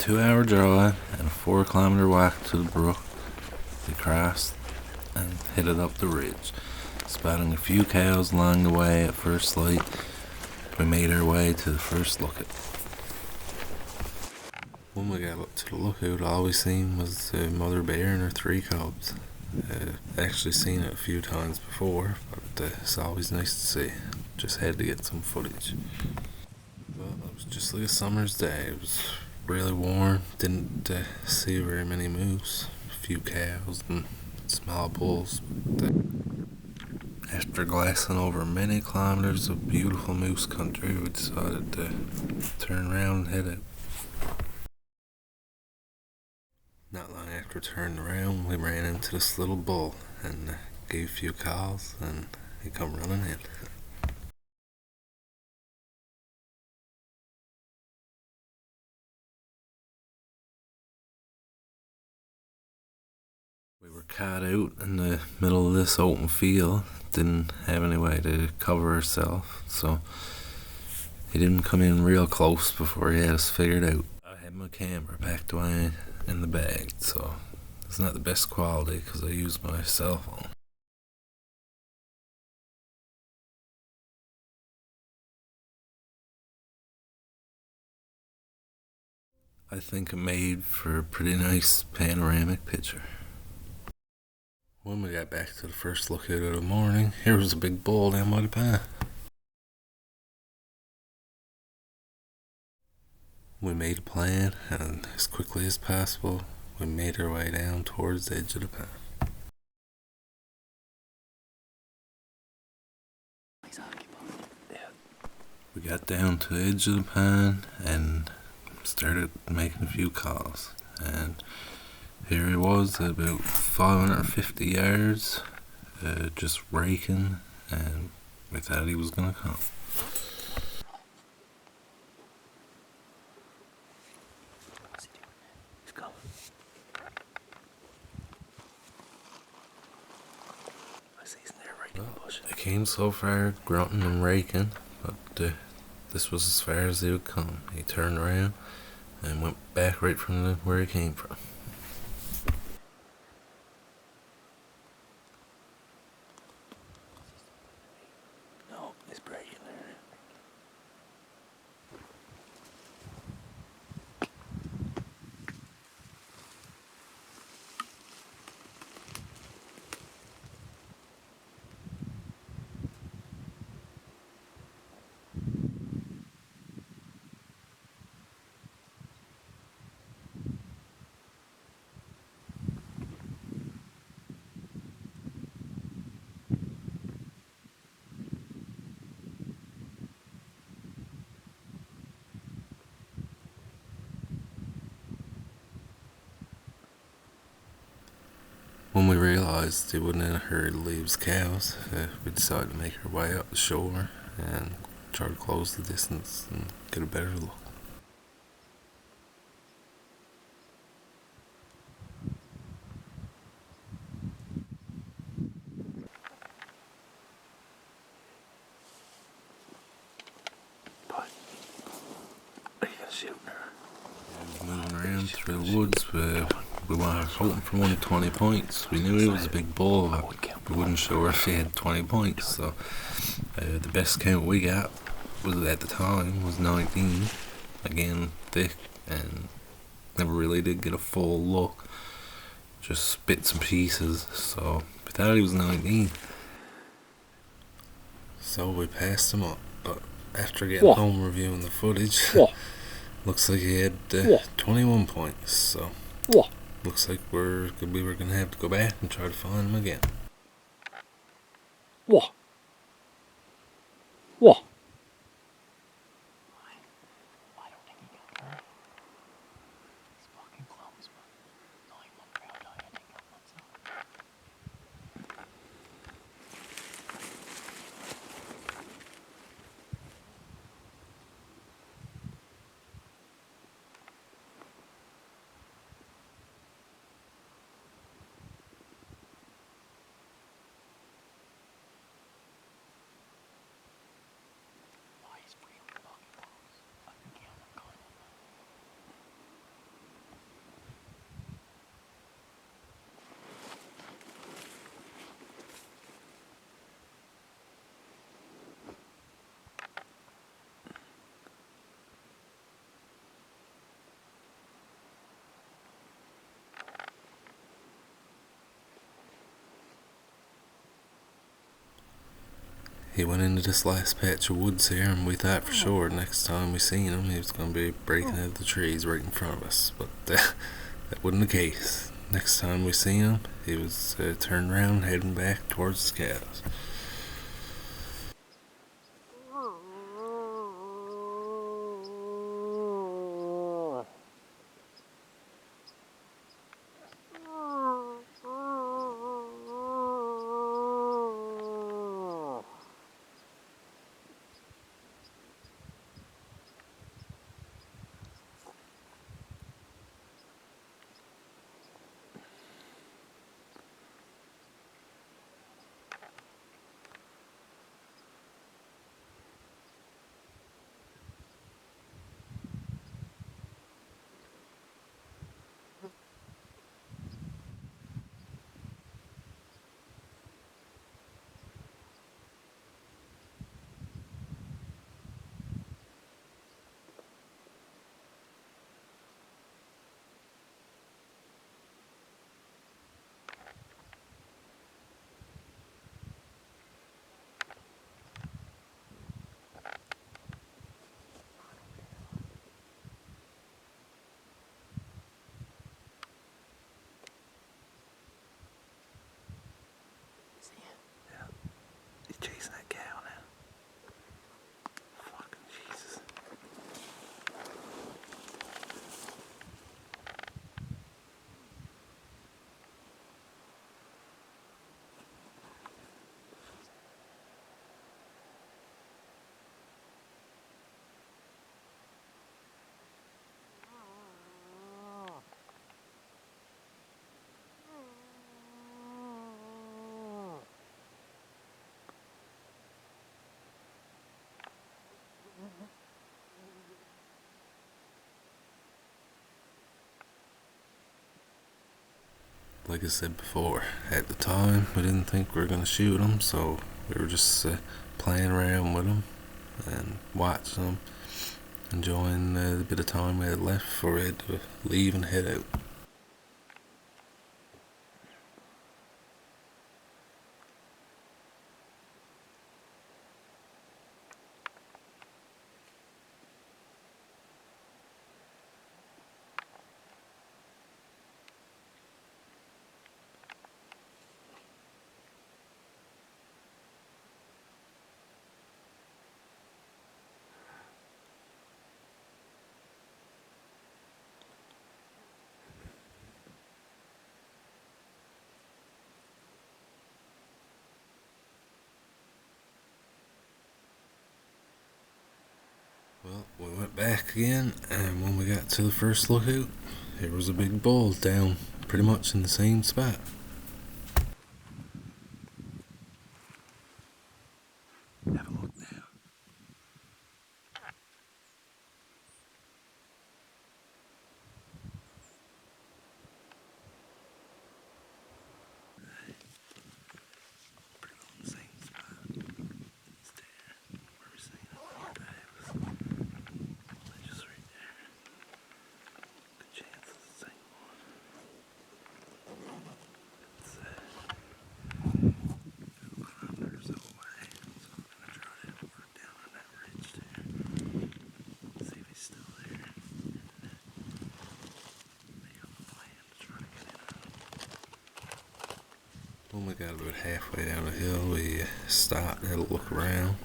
2 hour drive and a 4 kilometre walk to the brook. We crossed and headed up the ridge, spotting a few cows along the way. At first light, we made our way to the first lookout. When we got up to the lookout, all we seen was the mother bear and her 3 cubs. Actually seen it a few times before, but it's always nice to see. Just had to get some footage. Well, it was just like a summer's day. It was really warm. Didn't see very many moose. A few cows and small bulls. After glassing over many kilometers of beautiful moose country, we decided to turn around and head out. Not long after turning around, we ran into this little bull and gave a few calls, and he come running in. We were caught out in the middle of this open field, didn't have any way to cover ourselves, so he didn't come in real close before he had us figured out. I had my camera packed away in the bag, so it's not the best quality because I use my cell phone. I think it made for a pretty nice panoramic picture. When we got back to the first lookout of the morning, here was a big bull down by the path. We made a plan, and as quickly as possible, we made our way down towards the edge of the path. We got down to the edge of the pond and started making a few calls, and here he was at about 550 yards, just raking, and we thought he was gonna come. They came so far, grunting and raking, but this was as far as they would come. He turned around and went back right from where he came from. No, it's breaking there. When we realized he wasn't in a hurry to leave his cows, we decided to make our way up the shore and try to close the distance and get a better look. But are you gonna shoot her? Moving around through the woods, we were hoping for 120 points. We knew he was a big bull, but we wasn't sure if he had 20 points. So the best count we got was at the time was 19. Again, thick, and never really did get a full look. Just bits and pieces. So we thought he was 19. So we passed him up, but after getting home reviewing the footage, looks like he had 21 points. So looks like we were gonna have to go back and try to find him again. What? he went into this last patch of woods here, and we thought for sure next time we seen him, he was going to be breaking out of the trees right in front of us. But that wasn't the case. Next time we seen him, he was turned around, heading back towards the cows. He's chasing that cow now. Fucking Jesus. Like I said before, at the time we didn't think we were going to shoot him, so we were just playing around with him and watching him, enjoying the bit of time we had left before we had to leave and head out. Well, we went back again, and when we got to the first lookout, there was a big bull down pretty much in the same spot. Have a look now. Pretty well in the same spot. It's there. Where we seen it the other day was just right there. Good chance it's the same one. It's kilometers away, so I'm gonna try to work down on that ridge there. See if he's still there. Make up a plan to try to get in on him. When we got about halfway down the hill, we stopped, had a look around,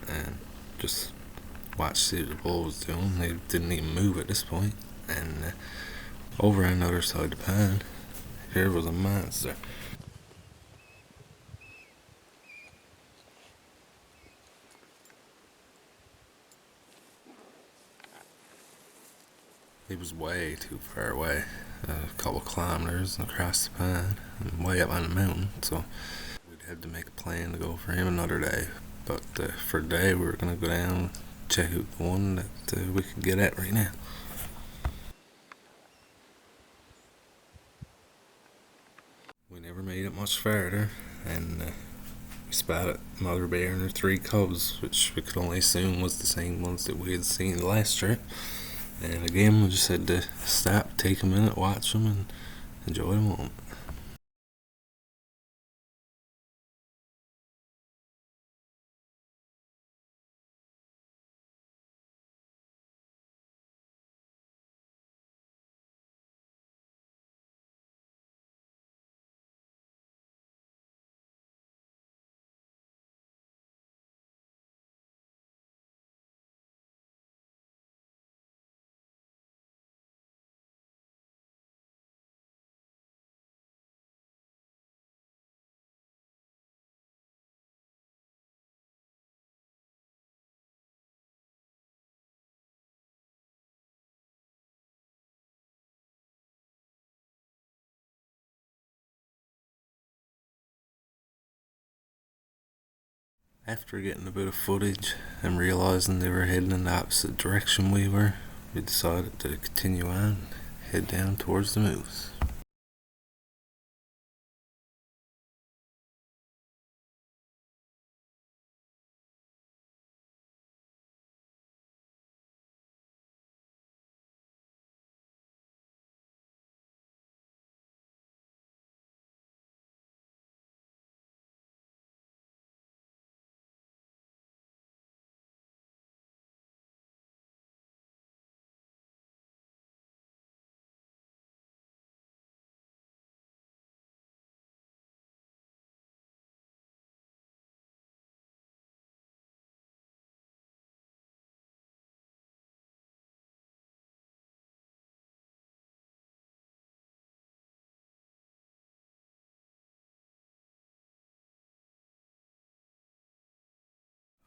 and just watched see what the bull was doing. They didn't even move at this point, and over on the other side of the pond, here was a monster. He was way too far away, a couple kilometers across the pond and way up on the mountain, so we'd had to make a plan to go for him another day. But for today, we were going to go down and check out the one that we could get at right now. We never made it much farther, and we spotted mother bear and her 3 cubs, which we could only assume was the same ones that we had seen the last trip. And again, we just had to stop, take a minute, watch them, and enjoy the moment. After getting a bit of footage and realising they were heading in the opposite direction we were, we decided to continue on and head down towards the moose.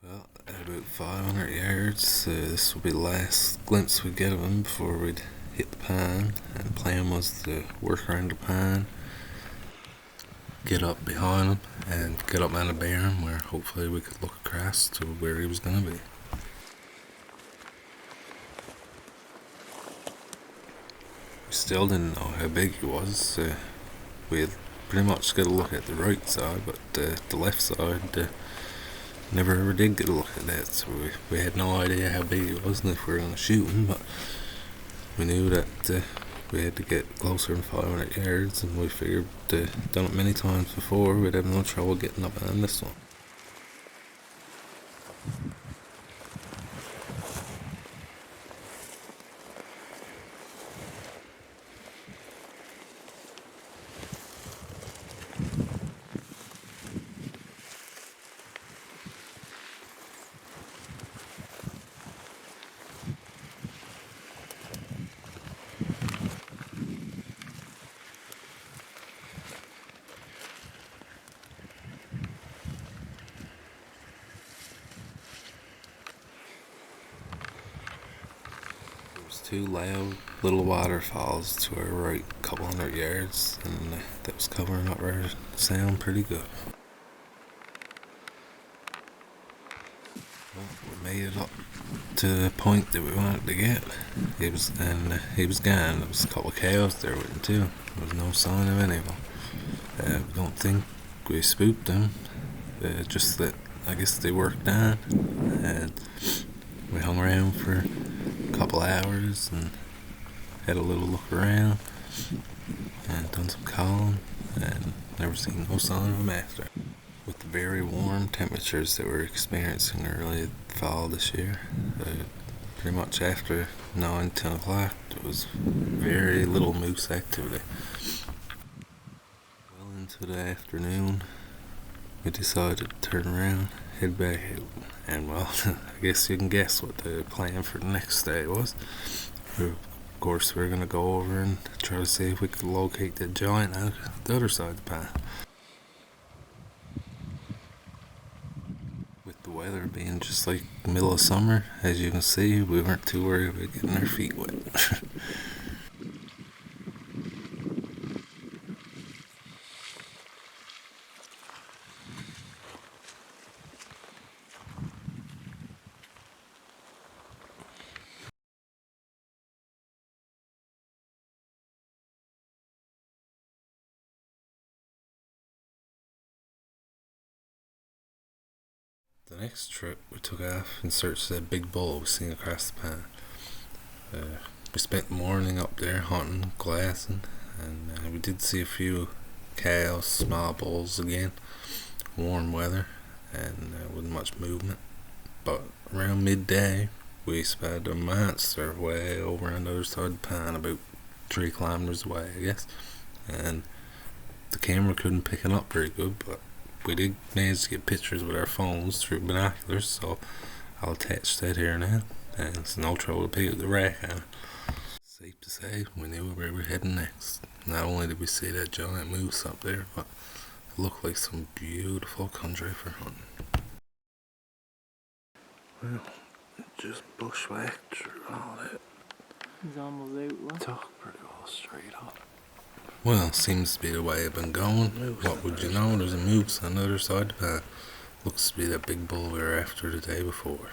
Well, at about 500 yards, this will be the last glimpse we get of him before we'd hit the pine. And the plan was to work around the pine, get up behind him, and get up on the barren where hopefully we could look across to where he was going to be. We still didn't know how big he was. We had pretty much got a look at the right side, but the left side never ever did get a look at that, so we had no idea how big it was and if we were going to shoot him, but we knew that we had to get closer than 500 yards, and we figured, done it many times before, we'd have no trouble getting up on this one. Two loud little waterfalls to our right, a couple hundred yards, and that was covering up our sound pretty good. Well, we made it up to the point that we wanted to get. He was gone. There was a couple of cows there with him too. There was no sign of any of them. We don't think we spooked them. Just that I guess they worked on, and we hung around for couple hours and had a little look around and done some calling and never seen no sign of them after. With the very warm temperatures that we're experiencing early fall this year, pretty much after 9-10 o'clock there was very little moose activity. Well into the afternoon we decided to turn around, head back out, and well, I guess you can guess what the plan for the next day was. Of course, we were going to go over and try to see if we could locate that giant out the other side of the pine. With the weather being just like the middle of summer, as you can see, we weren't too worried about getting our feet wet. The next trip, we took off in search of that big bull we seen across the pond. We spent the morning up there hunting, glassing, and we did see a few cows, small bulls again. Warm weather, and wasn't much movement. But around midday, we spotted a monster way over on the other side of the pond, about 3 kilometers away, I guess. And the camera couldn't pick it up very good, but we did manage to get pictures with our phones through binoculars, so I'll attach that here now, and it's no trouble to pick up the rack on it. Safe to say, we knew where we were heading next. Not only did we see that giant moose up there, but it looked like some beautiful country for hunting. Well, just bushwhacked through all that. He's almost out, what? Talk pretty well straight up. Well, seems to be the way I've been going. What would you know? There's a moose on the other side of the pond. Looks to be that big bull we were after the day before.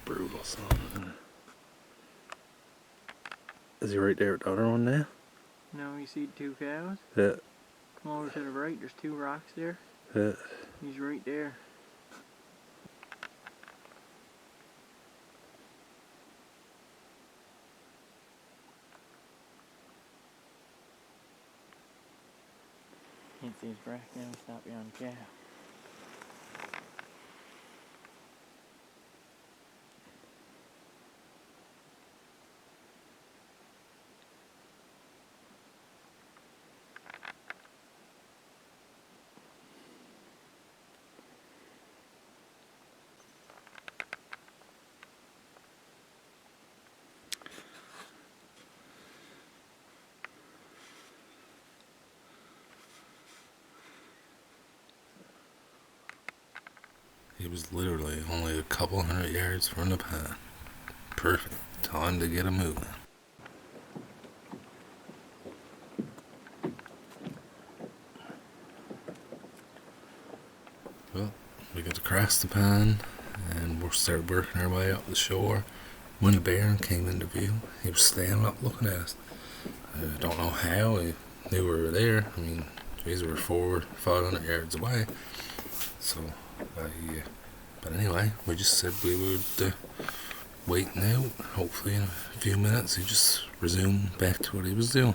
Brutal, son. Is he right there with the other one now? No, you see 2 cows? Yeah. Come over to the right, there's 2 rocks there. Yeah. He's right there. Can't see his breath now, stop behind the cow. He was literally only a couple hundred yards from the pond. Perfect time to get him moving. Well, we got to cross the pond and we'll start working our way up the shore when a bear came into view. He was standing up looking at us. I don't know how he knew we were there. I mean, geez, we were 400-500 yards away. So, but anyway, we just said we would wait now. Hopefully in a few minutes he just resumed back to what he was doing.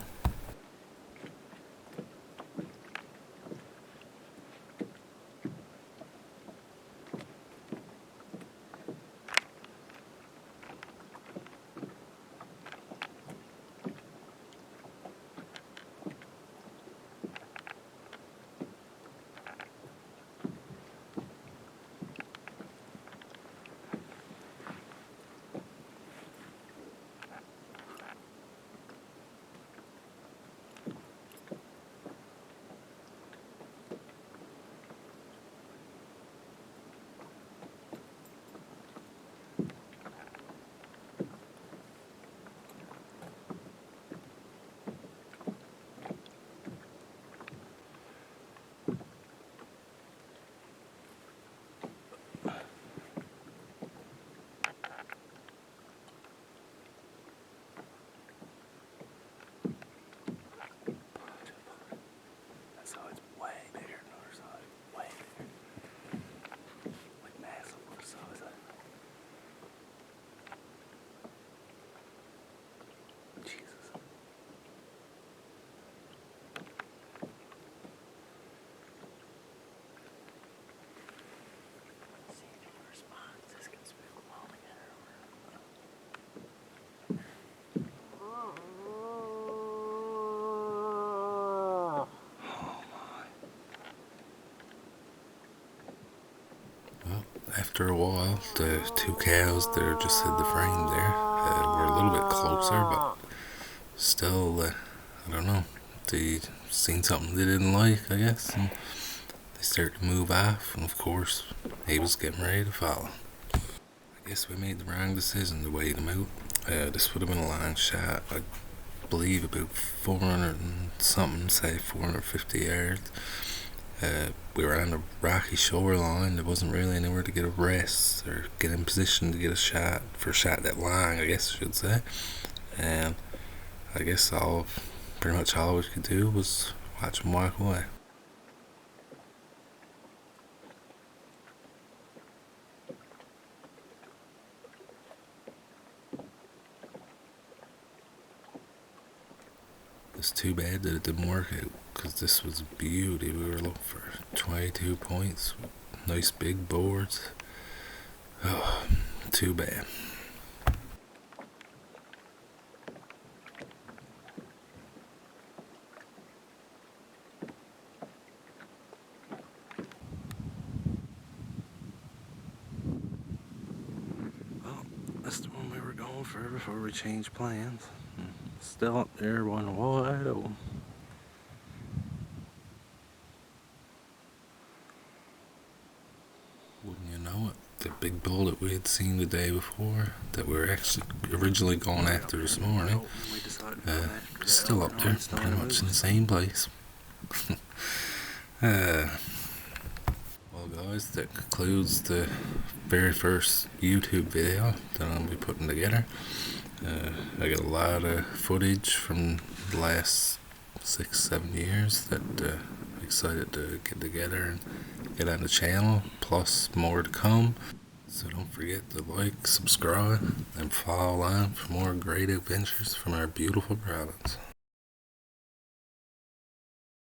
After a while, the 2 cows that are just in the frame there were a little bit closer, but still, I don't know. They seen something they didn't like, I guess, and they started to move off, and of course, he was getting ready to follow. I guess we made the wrong decision to wait him out. This would have been a long shot. I believe about 400 and something, say 450 yards. We were on a rocky shoreline. There wasn't really anywhere to get a rest or get in position to get a shot for a shot that long, I guess I should say. And I guess pretty much all we could do was watch him walk away. It's too bad that it didn't work out, because this was beauty. We were looking for 22 points, nice big boards. Oh, too bad. Well, that's the one we were going for before we changed plans. Still up there, one wide open. Wouldn't you know it? The big bull that we had seen the day before, that we were actually originally going after this morning, is still up there, pretty much in the same place. Well, Well, guys, that concludes the very first YouTube video that I'll be putting together. I got a lot of footage from the last 6-7 years that I'm excited to get together and get on the channel, plus more to come. So don't forget to like, subscribe, and follow on for more great adventures from our beautiful province.